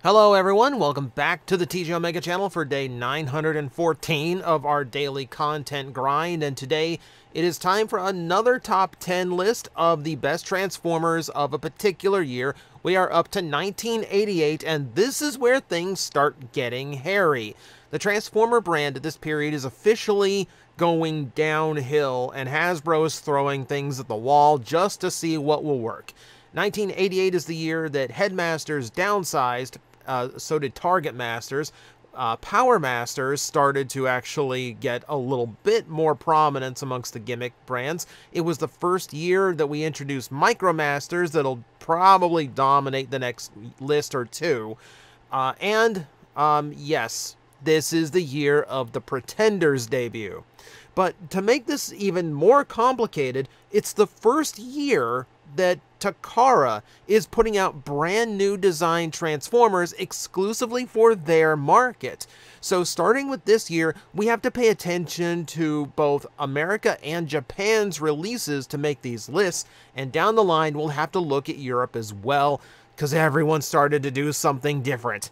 Hello everyone, welcome back to the TJOmega channel for day 914 of our daily content grind, and today it is time for another top 10 list of the best Transformers of a particular year. We are up to 1988, and this is where things start getting hairy. The Transformer brand at this period is officially going downhill, and Hasbro is throwing things at the wall just to see what will work. 1988 is the year that Headmasters downsized, so did Target Masters. Power Masters started to actually get a little bit more prominence amongst the gimmick brands. It was the first year that we introduced Micromasters that'll probably dominate the next list or two. Yes, this is the year of the Pretenders debut. But to make this even more complicated, it's the first year that Takara is putting out brand new design Transformers exclusively for their market. So starting with this year, we have to pay attention to both America and Japan's releases to make these lists, and down the line we'll have to look at Europe as well, because everyone started to do something different.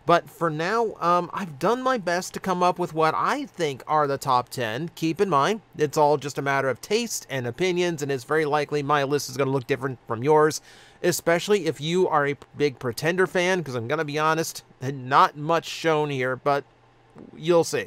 But for now, I've done my best to come up with what I think are the top 10. Keep in mind, it's all just a matter of taste and opinions, and it's very likely my list is going to look different from yours, especially if you are a big Pretender fan, because I'm going to be honest, not much shown here, but you'll see.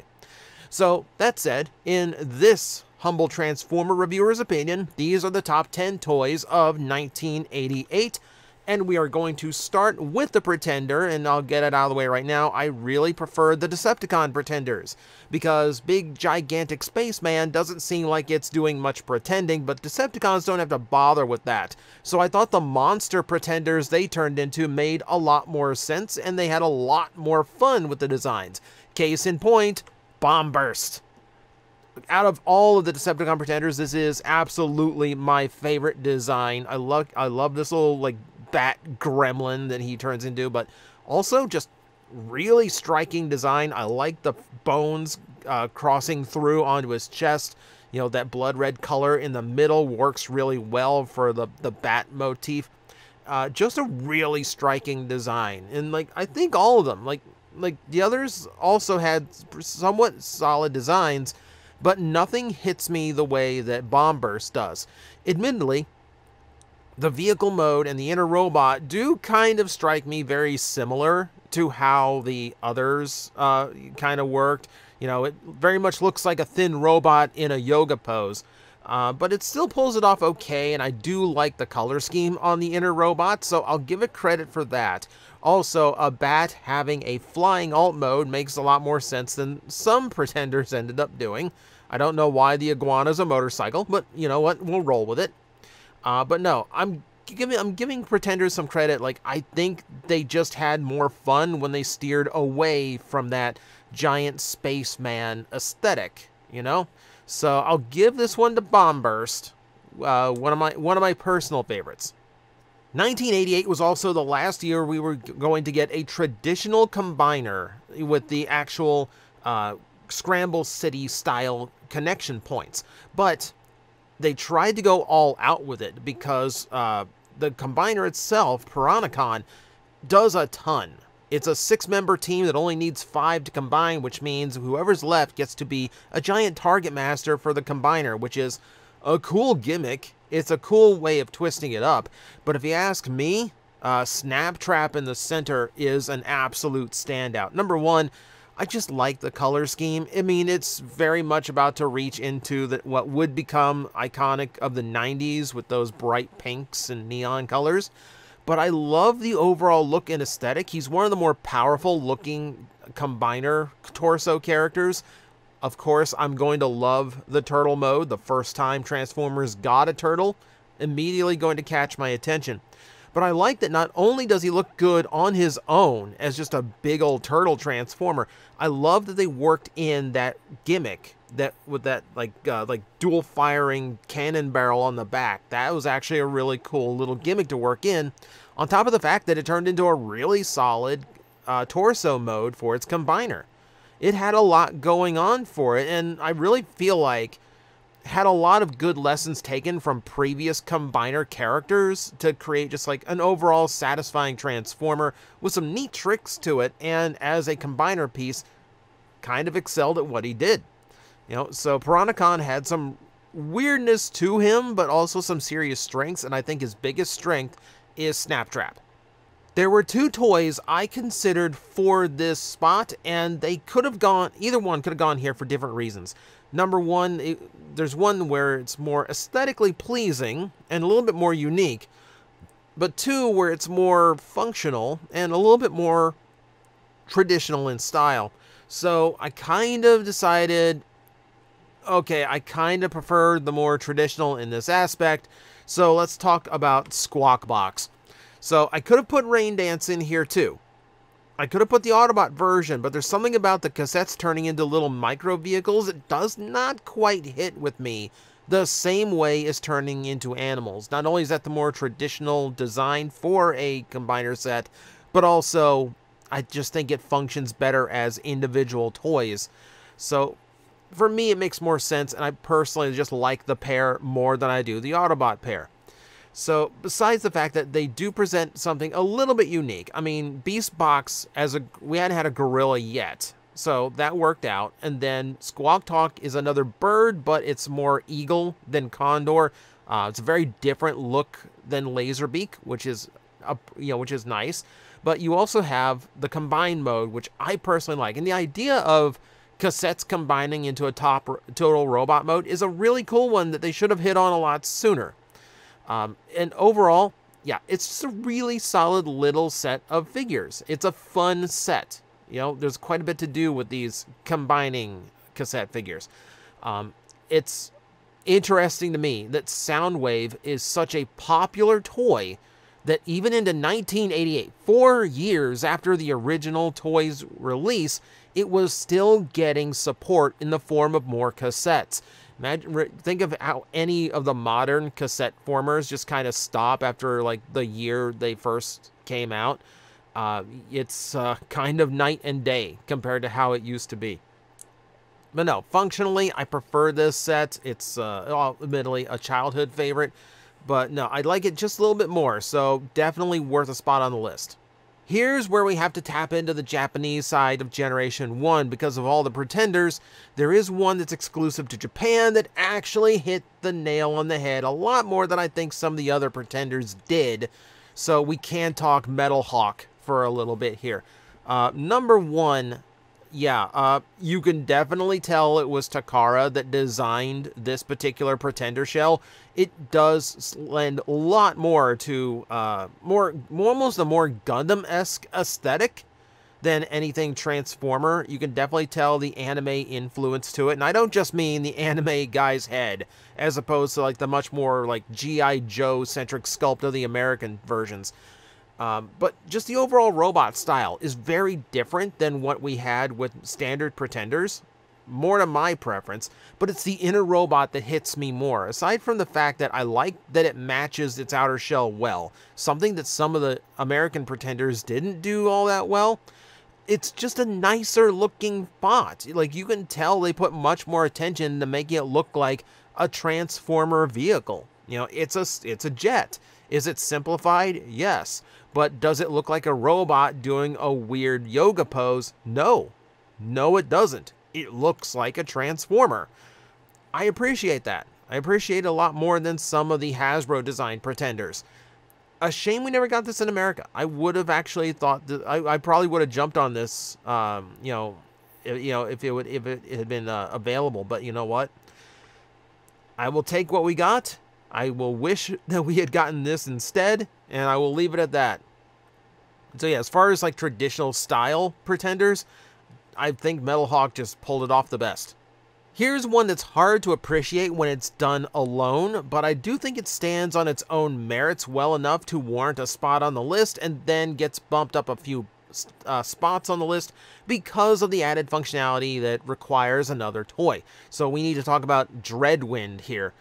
So, that said, in this humble Transformer reviewer's opinion, these are the top 10 toys of 1988. And we are going to start with the Pretender, and I'll get it out of the way right now. I really prefer the Decepticon Pretenders, because big, gigantic spaceman doesn't seem like it's doing much pretending, but Decepticons don't have to bother with that. So I thought the monster Pretenders they turned into made a lot more sense, and they had a lot more fun with the designs. Case in point, Bomb Burst. Out of all of the Decepticon Pretenders, this is absolutely my favorite design. I love this little, like, bat gremlin that he turns into, but also just really striking design. I like the bones crossing through onto his chest. You know, that blood red color in the middle works really well for the bat motif. Just a really striking design, and like I think all of them, like the others also had somewhat solid designs, but nothing hits me the way that Bomb Burst does. Admittedly, the vehicle mode and the inner robot do kind of strike me very similar to how the others kind of worked. You know, it very much looks like a thin robot in a yoga pose. But it still pulls it off okay, and I do like the color scheme on the inner robot, so I'll give it credit for that. Also, a bat having a flying alt mode makes a lot more sense than some Pretenders ended up doing. I don't know why the iguana's a motorcycle, but you know what, we'll roll with it. But no, I'm giving Pretenders some credit. Like, I think they just had more fun when they steered away from that giant spaceman aesthetic, you know? So I'll give this one to Bomb Burst, one of my personal favorites. 1988 was also the last year we were going to get a traditional combiner with the actual Scramble City style connection points, but they tried to go all out with it because the combiner itself, Piranacon, does a ton. It's a 6-member team that only needs 5 to combine, which means whoever's left gets to be a giant target master for the combiner, which is a cool gimmick. It's a cool way of twisting it up. But if you ask me, Snaptrap in the center is an absolute standout. Number one, I just like the color scheme. I mean, it's very much about to reach into what would become iconic of the 90s with those bright pinks and neon colors. But I love the overall look and aesthetic. He's one of the more powerful looking combiner torso characters. Of course, I'm going to love the turtle mode. The first time Transformers got a turtle, immediately going to catch my attention. But I like that not only does he look good on his own as just a big old turtle transformer, I love that they worked in that gimmick with that like dual firing cannon barrel on the back. That was actually a really cool little gimmick to work in, on top of the fact that it turned into a really solid torso mode for its combiner. It had a lot going on for it, and I really feel like had a lot of good lessons taken from previous combiner characters to create just like an overall satisfying Transformer with some neat tricks to it, and as a combiner piece, kind of excelled at what he did. So Piranha had some weirdness to him, but also some serious strengths, and I think his biggest strength is Snaptrap. There were two toys I considered for this spot, and they could have gone, either one could have gone here for different reasons. Number one, there's one where it's more aesthetically pleasing and a little bit more unique, but two, where it's more functional and a little bit more traditional in style. So I kind of decided, okay, I kind of prefer the more traditional in this aspect, so let's talk about Squawk Box. So I could have put Rain Dance in here too. I could have put the Autobot version, but there's something about the cassettes turning into little micro vehicles that does not quite hit with me the same way as turning into animals. Not only is that the more traditional design for a combiner set, but also I just think it functions better as individual toys. So for me, it makes more sense, and I personally just like the pair more than I do the Autobot pair. So, besides the fact that they do present something a little bit unique, I mean, Beast Box, we hadn't had a gorilla yet, so that worked out. And then Squawk Talk is another bird, but it's more eagle than condor. It's a very different look than Laserbeak, which is nice. But you also have the combine mode, which I personally like, and the idea of cassettes combining into a total robot mode is a really cool one that they should have hit on a lot sooner. And overall, yeah, it's just a really solid little set of figures. It's a fun set. There's quite a bit to do with these combining cassette figures. It's interesting to me that Soundwave is such a popular toy that even into 1988, 4 years after the original toy's release, it was still getting support in the form of more cassettes. Think of how any of the modern cassette formers just kind of stop after like the year they first came out. It's kind of night and day compared to how it used to be. But no, functionally, I prefer this set. It's admittedly a childhood favorite, but no, I like it just a little bit more, so definitely worth a spot on the list. Here's where we have to tap into the Japanese side of Generation 1 because of all the pretenders. There is one that's exclusive to Japan that actually hit the nail on the head a lot more than I think some of the other pretenders did. So we can talk Metal Hawk for a little bit here. Number one, yeah, you can definitely tell it was Takara that designed this particular pretender shell. It does lend a lot more to almost a more Gundam-esque aesthetic than anything Transformer. You can definitely tell the anime influence to it, and I don't just mean the anime guy's head, as opposed to like the much more like G.I. Joe-centric sculpt of the American versions. But just the overall robot style is very different than what we had with standard pretenders. More to my preference, but it's the inner robot that hits me more. Aside from the fact that I like that it matches its outer shell well, something that some of the American pretenders didn't do all that well, it's just a nicer looking bot. Like, you can tell they put much more attention to making it look like a Transformer vehicle. It's a jet. Is it simplified? Yes. But does it look like a robot doing a weird yoga pose? No. No, it doesn't. It looks like a Transformer. I appreciate that. I appreciate it a lot more than some of the Hasbro designed pretenders. A shame we never got this in America. I would have actually thought that I probably would have jumped on this, if it had been available. But you know what? I will take what we got. I will wish that we had gotten this instead, and I will leave it at that. So yeah, as far as like traditional style pretenders, I think Metal Hawk just pulled it off the best. Here's one that's hard to appreciate when it's done alone, but I do think it stands on its own merits well enough to warrant a spot on the list, and then gets bumped up a few spots on the list because of the added functionality that requires another toy. So we need to talk about Dreadwind here.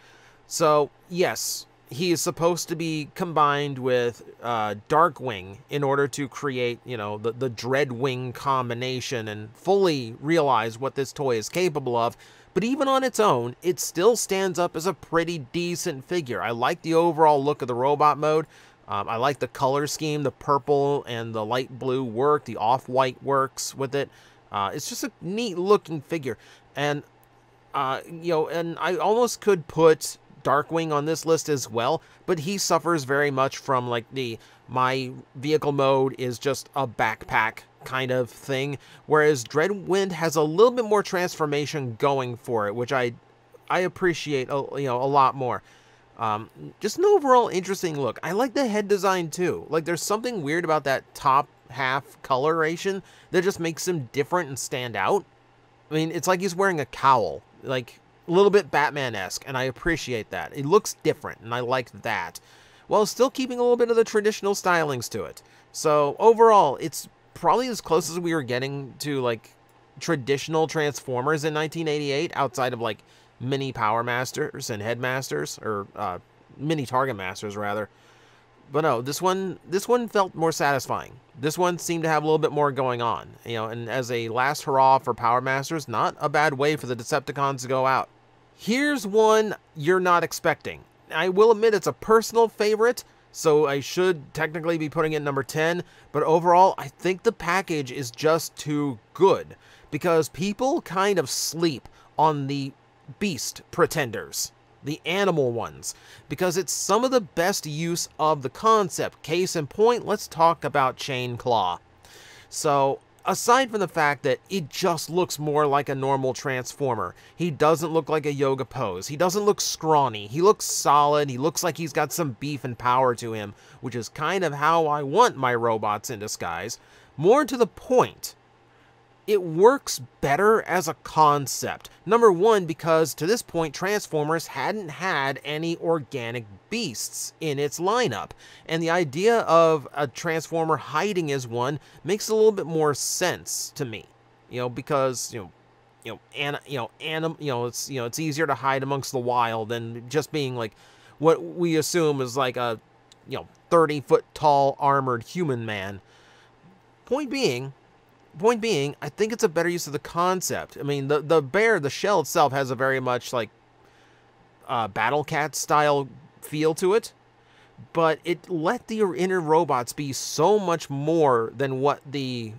So yes, he is supposed to be combined with Darkwing in order to create, the Dreadwing combination and fully realize what this toy is capable of. but even on its own, it still stands up as a pretty decent figure. I like the overall look of the robot mode. I like the color scheme, the purple and the light blue work, the off-white works with it. It's just a neat looking figure. And, and I almost could put Darkwing on this list as well, but he suffers very much from like my vehicle mode is just a backpack kind of thing, whereas Dreadwind has a little bit more transformation going for it, which I appreciate a lot more. Just an overall interesting look. I like the head design too. Like there's something weird about that top half coloration that just makes him different and stand out. I mean, it's like he's wearing a cowl, like a little bit Batman-esque, and I appreciate that. It looks different, and I like that, while still keeping a little bit of the traditional stylings to it. So overall, it's probably as close as we were getting to like traditional Transformers in 1988, outside of like mini Power Masters and Headmasters, or mini Target Masters rather. But no, this one felt more satisfying. This one seemed to have a little bit more going on, and as a last hurrah for Power Masters, not a bad way for the Decepticons to go out. Here's one you're not expecting. I will admit it's a personal favorite, so I should technically be putting it number 10, but overall, I think the package is just too good, because people kind of sleep on the Beast Pretenders, the animal ones, because it's some of the best use of the concept. Case in point, let's talk about Chain Claw. So, aside from the fact that it just looks more like a normal Transformer, he doesn't look like a yoga pose, he doesn't look scrawny, he looks solid, he looks like he's got some beef and power to him, which is kind of how I want my robots in disguise. More to the point, it works better as a concept. Number one, because to this point, Transformers hadn't had any organic beasts in its lineup, and the idea of a Transformer hiding as one makes a little bit more sense to me. Because it's easier to hide amongst the wild than just being like what we assume is like a 30-foot tall armored human man. Point being, I think it's a better use of the concept. I mean, the bear, the shell itself has a very much like Battle Cat style feel to it, but it let the inner robots be so much more than what the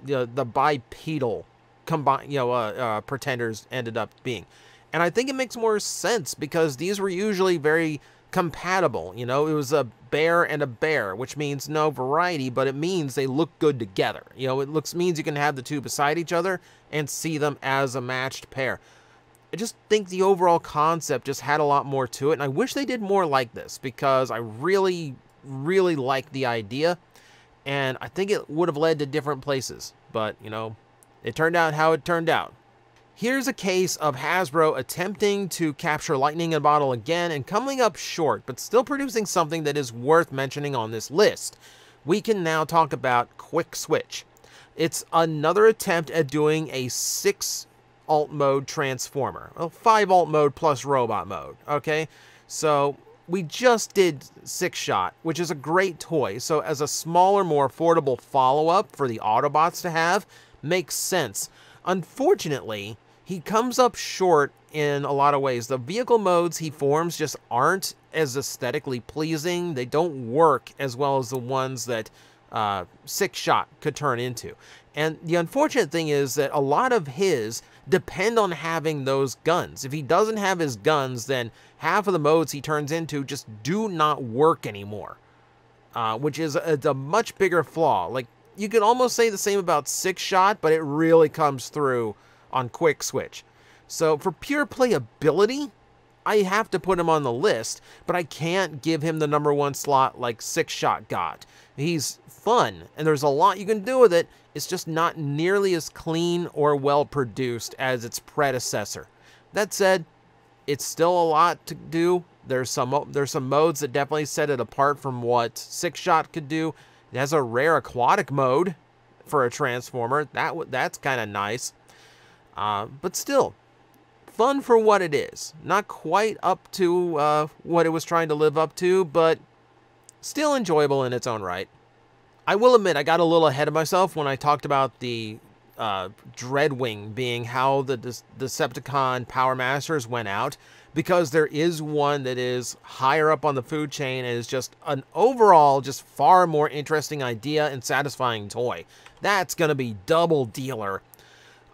bipedal pretenders ended up being. And I think it makes more sense because these were usually very compatible. It was a bear and a bear, which means no variety, but it means they look good together. It means you can have the two beside each other and see them as a matched pair. I just think the overall concept just had a lot more to it, and I wish they did more like this because I really, really like the idea, and I think it would have led to different places, but, it turned out how it turned out. Here's a case of Hasbro attempting to capture lightning in a bottle again and coming up short, but still producing something that is worth mentioning on this list. We can now talk about Quick Switch. It's another attempt at doing a 6 alt mode Transformer. Well, 5 alt mode plus robot mode, okay? So we just did 6-Shot, which is a great toy. So as a smaller, more affordable follow-up for the Autobots to have, makes sense. Unfortunately, he comes up short in a lot of ways. The vehicle modes he forms just aren't as aesthetically pleasing. They don't work as well as the ones that 6-Shot could turn into. And the unfortunate thing is that a lot of his depend on having those guns. If he doesn't have his guns, then half of the modes he turns into just do not work anymore, which is a much bigger flaw. Like, you could almost say the same about 6-Shot, but it really comes through on Quick Switch. So for pure playability, I have to put him on the list, but I can't give him the #1 slot like 6-Shot got. He's fun, and there's a lot you can do with it. It's just not nearly as clean or well produced as its predecessor. That said, it's still a lot to do. There's some modes that definitely set it apart from what 6-Shot could do. It has a rare aquatic mode for a Transformer. That's kind of nice. But still, fun for what it is. Not quite up to what it was trying to live up to, but still enjoyable in its own right. I will admit I got a little ahead of myself when I talked about the Dreadwing being how the Decepticon Power Masters went out, because there is one that is higher up on the food chain and is just an overall just far more interesting idea and satisfying toy. That's going to be double dealer.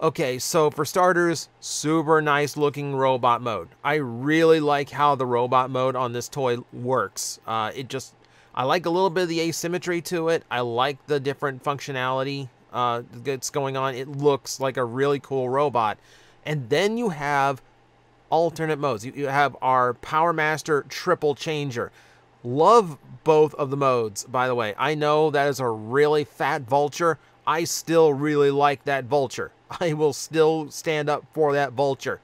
Okay, so for starters, super nice looking robot mode. I really like how the robot mode on this toy works. I like a little bit of the asymmetry to it. I like the different functionality that's going on. It looks like a really cool robot. And then you have alternate modes. You have our Power Master triple changer. Love both of the modes, by the way. I know that is a really fat vulture. I still really like that vulture. I will still stand up for that vulture.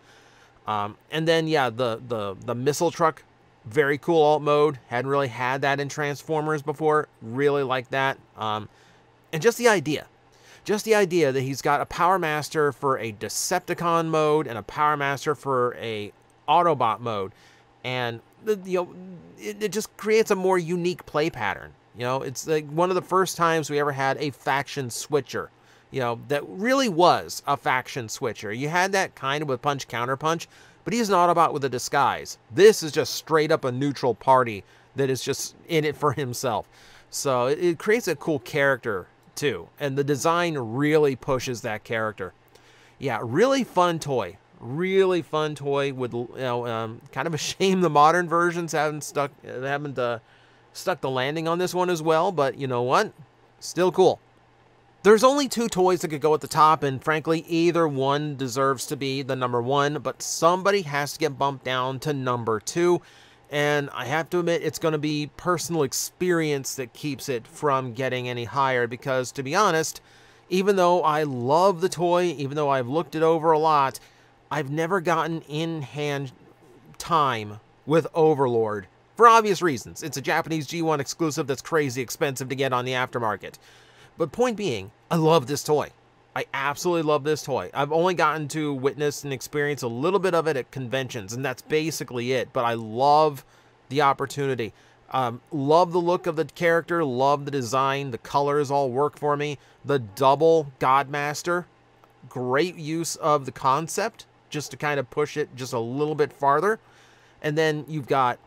And then, yeah, the missile truck, very cool alt mode. Hadn't really had that in Transformers before. Really like that. And just the idea. Just the idea that he's got a Power Master for a Decepticon mode and a Power Master for a Autobot mode. And, it just creates a more unique play pattern. It's like one of the first times we ever had a faction switcher. That really was a faction switcher. You had that kind of with Punch Counter Punch, but he's an Autobot with a disguise. This is just straight up a neutral party that is just in it for himself. So it creates a cool character too, and the design really pushes that character. Yeah, really fun toy. Really fun toy. With kind of a shame the modern versions haven't stuck the landing on this one as well, but you know what? Still cool. There's only 2 toys that could go at the top, and frankly, either one deserves to be the number 1, but somebody has to get bumped down to number 2, and I have to admit, it's going to be personal experience that keeps it from getting any higher, because to be honest, even though I love the toy, even though I've looked it over a lot, I've never gotten in-hand time with Overlord. For obvious reasons. It's a Japanese G1 exclusive that's crazy expensive to get on the aftermarket. But point being, I love this toy. I absolutely love this toy. I've only gotten to witness and experience a little bit of it at conventions, and that's basically it. But I love the opportunity. Love the look of the character, love the design, the colors all work for me. The double Godmaster, great use of the concept, just to kind of push it just a little bit farther. And then you've got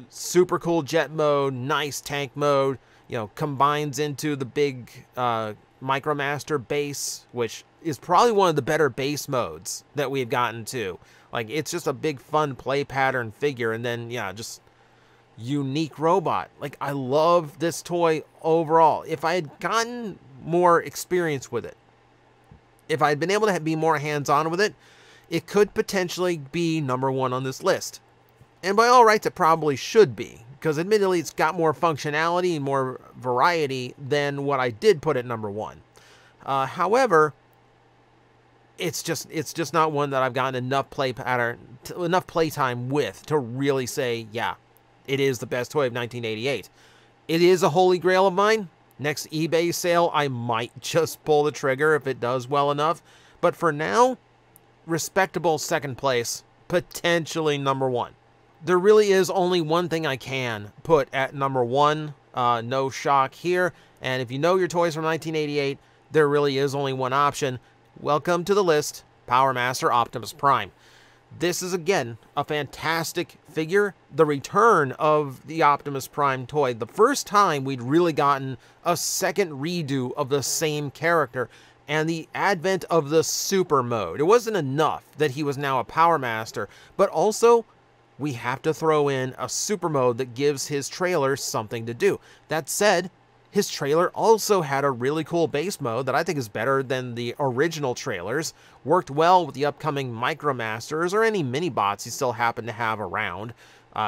super cool jet mode, nice tank mode, combines into the big Micromaster base, which is probably one of the better base modes that we've gotten to. Like, it's just a big fun play pattern figure, and then, yeah, just unique robot. Like, I love this toy overall. If I had gotten more experience with it, if I had been able to be more hands-on with it, it could potentially be number 1 on this list. And by all rights, it probably should be, because admittedly, it's got more functionality and more variety than what I did put at number 1. However, it's just not one that I've gotten enough playtime with to really say, yeah, it is the best toy of 1988. It is a holy grail of mine. Next eBay sale, I might just pull the trigger if it does well enough. But for now, respectable second place, potentially number 1. There really is only one thing I can put at number 1. No shock here. And if you know your toys from 1988, there really is only one option. Welcome to the list, Power Master Optimus Prime. This is, again, a fantastic figure. The return of the Optimus Prime toy. The first time we'd really gotten a second redo of the same character. And the advent of the super mode. It wasn't enough that he was now a Power Master, but also we have to throw in a super mode that gives his trailer something to do. That said, his trailer also had a really cool base mode that I think is better than the original trailers, worked well with the upcoming Micromasters or any mini-bots he still happened to have around.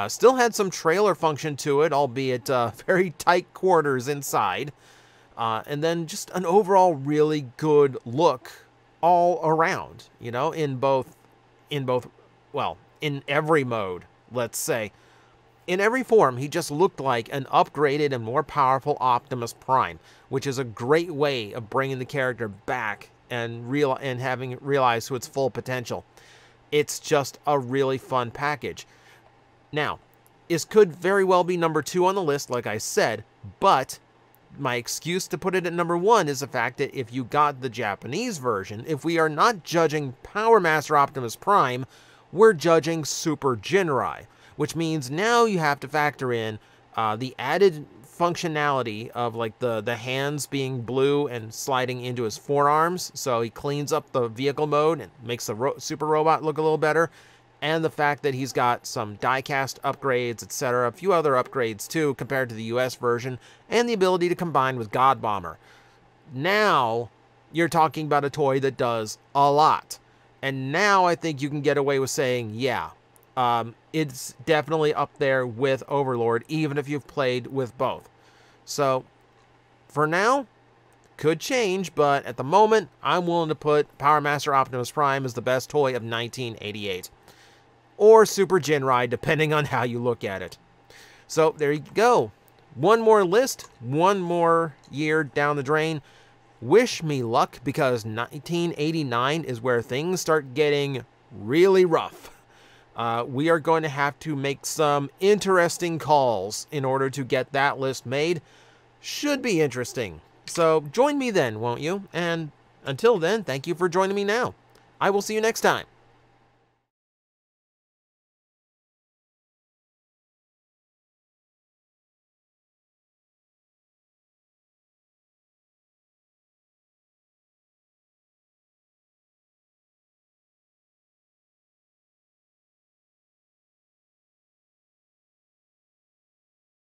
Still had some trailer function to it, albeit very tight quarters inside. And then just an overall really good look all around, in every mode, let's say. In every form, he just looked like an upgraded and more powerful Optimus Prime, which is a great way of bringing the character back and having it realized to its full potential. It's just a really fun package. Now, this could very well be number 2 on the list, like I said, but my excuse to put it at number 1 is the fact that if you got the Japanese version, if we are not judging Power Master Optimus Prime, we're judging Super Jinrai, which means now you have to factor in the added functionality of like the hands being blue and sliding into his forearms, so he cleans up the vehicle mode and makes the super robot look a little better, and the fact that he's got some die-cast upgrades, etc., a few other upgrades too compared to the US version, and the ability to combine with God Bomber. Now you're talking about a toy that does a lot, and now I think you can get away with saying, yeah, it's definitely up there with Overlord, even if you've played with both. So, for now, could change, but at the moment, I'm willing to put Power Master Optimus Prime as the best toy of 1988. Or Super Jinrai, depending on how you look at it. So, there you go. One more list, one more year down the drain. Wish me luck, because 1989 is where things start getting really rough. We are going to have to make some interesting calls in order to get that list made. Should be interesting. So join me then, won't you? And until then, thank you for joining me now. I will see you next time.